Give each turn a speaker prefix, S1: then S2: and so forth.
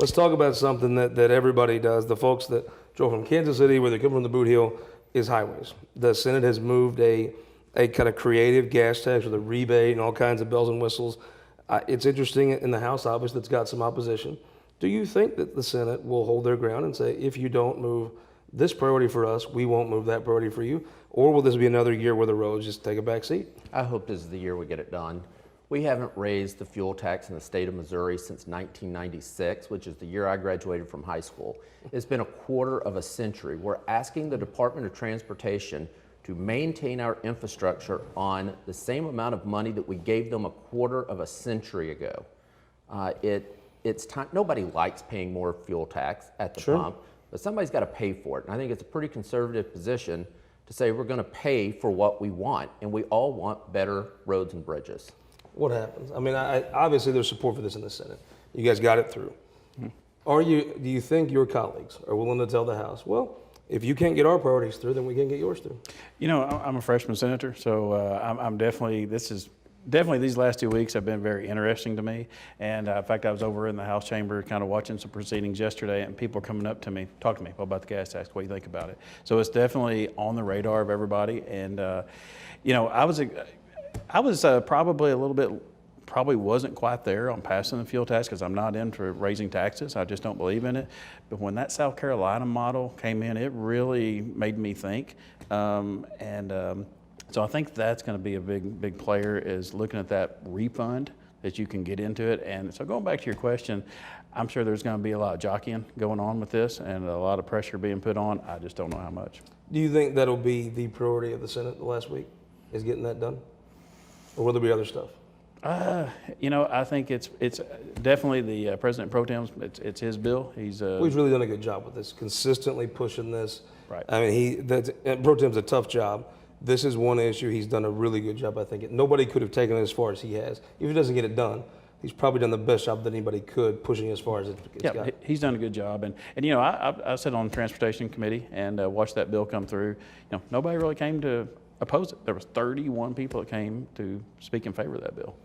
S1: Let's talk about something that everybody does. The folks that drove from Kansas City, where they come from the boot heel, is highways. The Senate has moved a kind of creative gas tax with a rebate and all kinds of bells and whistles. It's interesting in the House, obviously, that's got some opposition. Do you think that the Senate will hold their ground and say, if you don't move this priority for us, we won't move that priority for you? Or will this be another year where the roads just take a back seat?
S2: I hope this is the year we get it done. We haven't raised the fuel tax in the state of Missouri since 1996, which is the year I graduated from high school. It's been a quarter of a century. We're asking the Department of Transportation to maintain our infrastructure on the same amount of money that we gave them a quarter of a century ago. It's time. Nobody likes paying more fuel tax at the pump, but somebody's got to pay for it. And I think it's a pretty conservative position to say we're going to pay for what we want, and we all want better roads and bridges.
S1: What happens? I mean, obviously there's support for this in the Senate. You guys got it through. Do you think your colleagues are willing to tell the House, well, if you can't get our priorities through, then we can't get yours through?
S3: You know, I'm a freshman senator, so I'm definitely, definitely these last 2 weeks have been very interesting to me. And in fact, I was over in the House chamber kind of watching some proceedings yesterday, and people are coming up to me, talking to me about the gas tax, what do you think about it? So it's definitely on the radar of everybody. And, you know, I was probably a little bit, probably wasn't quite there on passing the fuel tax because I'm not into raising taxes. I just don't believe in it. But when that South Carolina model came in, it really made me think. So I think that's going to be a big player, is looking at that refund that you can get into it. And so going back to your question, I'm sure there's going to be a lot of jockeying going on with this and a lot of pressure being put on. I just don't know how much.
S1: Do you think that'll be the priority of the Senate the last week, is getting that done? Or will there be other stuff?
S3: You know, I think it's definitely the President Pro Tem's. It's his bill. He's
S1: really done a good job with this, consistently pushing this.
S3: Right.
S1: I mean, Pro Tem's a tough job. This is one issue he's done a really good job. I think nobody could have taken it as far as he has. If he doesn't get it done, he's probably done the best job that anybody could, pushing as far as it's got.
S3: He's done a good job. And you know, I sat on the Transportation Committee and watched that bill come through. You know, nobody really came to oppose it. There was 31 people that came to speak in favor of that bill.